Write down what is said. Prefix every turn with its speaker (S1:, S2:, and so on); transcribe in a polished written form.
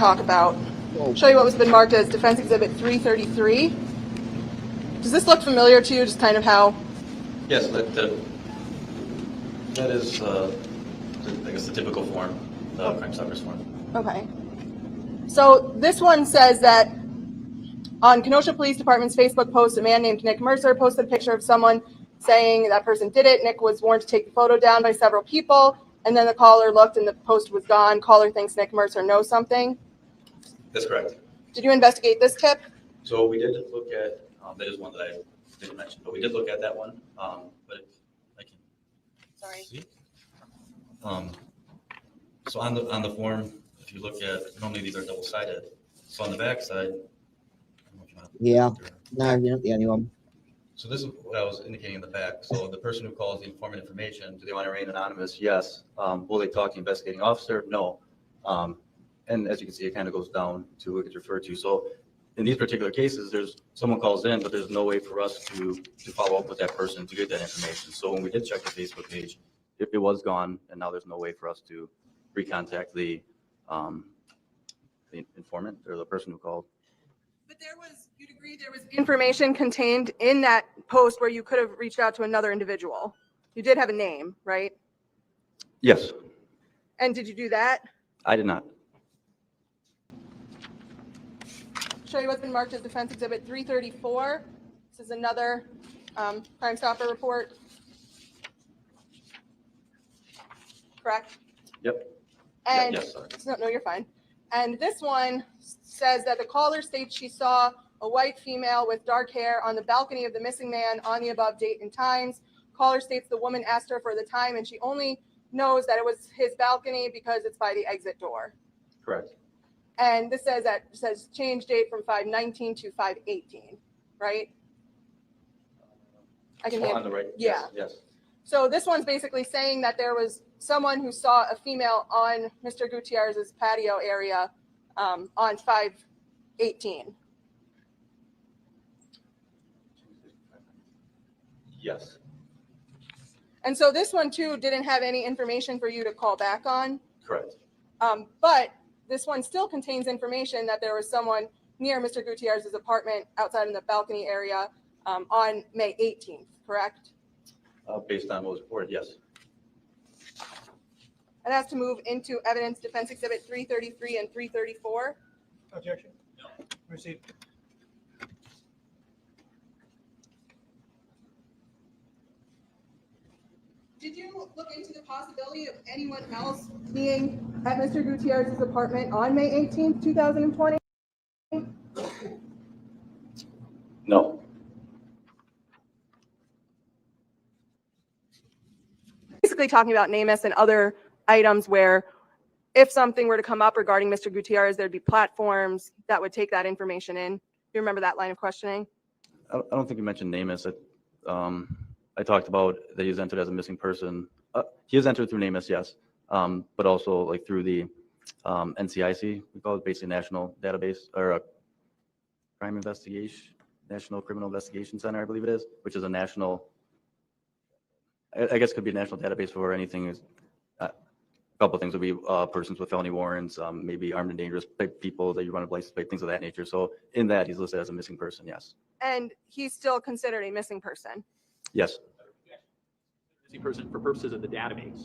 S1: talk about. I'll show you what was been marked as Defense Exhibit 333. Does this look familiar to you, just kind of how?
S2: Yes, that is, I guess, the typical form, the Crime Stoppers form.
S1: Okay. So this one says that on Kenosha Police Department's Facebook post, a man named Nick Mercer posted a picture of someone saying that person did it. Nick was warned to take the photo down by several people, and then the caller looked and the post was gone. Caller thinks Nick Mercer knows something.
S2: That's correct.
S1: Did you investigate this tip?
S2: So we did look at, that is one that I didn't mention, but we did look at that one. But if I can see. So on the form, if you look at, normally these are double-sided. So on the back side,
S3: Yeah, no, you don't get anyone.
S2: so this is what I was indicating in the back. So the person who calls the informant information, do they want to remain anonymous? Yes. Will they talk to the investigating officer? No. And as you can see, it kind of goes down to who it gets referred to. So in these particular cases, there's someone calls in, but there's no way for us to follow up with that person to get that information. So when we did check the Facebook page, it was gone, and now there's no way for us to recontact the informant or the person who called.
S1: But you'd agree there was information contained in that post where you could have reached out to another individual. You did have a name, right?
S2: Yes.
S1: And did you do that?
S2: I did not.
S1: Show you what's been marked as Defense Exhibit 334. This is another Crime Stopper report. Correct?
S2: Yep.
S1: And
S2: yes, sorry.
S1: no, you're fine. And this one says that the caller states she saw a white female with dark hair on the balcony of the missing man on the above date and times. Caller states the woman asked her for the time, and she only knows that it was his balcony because it's by the exit door.
S2: Correct.
S1: And this says change date from 5/19 to 5/18, right? I can
S2: on the right.
S1: Yeah.
S2: Yes.
S1: So this one's basically saying that there was someone who saw a female on Mr. Gutierrez's patio area on 5/18.
S2: Yes.
S1: And so this one too didn't have any information for you to call back on.
S2: Correct.
S1: But this one still contains information that there was someone near Mr. Gutierrez's apartment outside in the balcony area on May 18th, correct?
S2: Based on what was reported, yes.
S1: It has to move into evidence Defense Exhibit 333 and 334.
S4: Objection? No. Received.
S1: Did you look into the possibility of anyone else being at Mr. Gutierrez's apartment on May 18th, 2020?
S2: No.
S1: Basically talking about NamUs and other items where if something were to come up regarding Mr. Gutierrez, there'd be platforms that would take that information in. You remember that line of questioning?
S2: I don't think you mentioned NamUs. I talked about that he was entered as a missing person. He is entered through NamUs, yes, but also like through the NCIC. We call it basically National Database or a Crime Investigation, National Criminal Investigation Center, I believe it is, which is a national. I guess it could be a national database for anything. A couple of things would be persons with felony warrants, maybe armed and dangerous people that you run a license plate, things of that nature. So in that, he's listed as a missing person, yes.
S1: And he's still considered a missing person.
S2: Yes.
S5: Missing person for purposes of the database.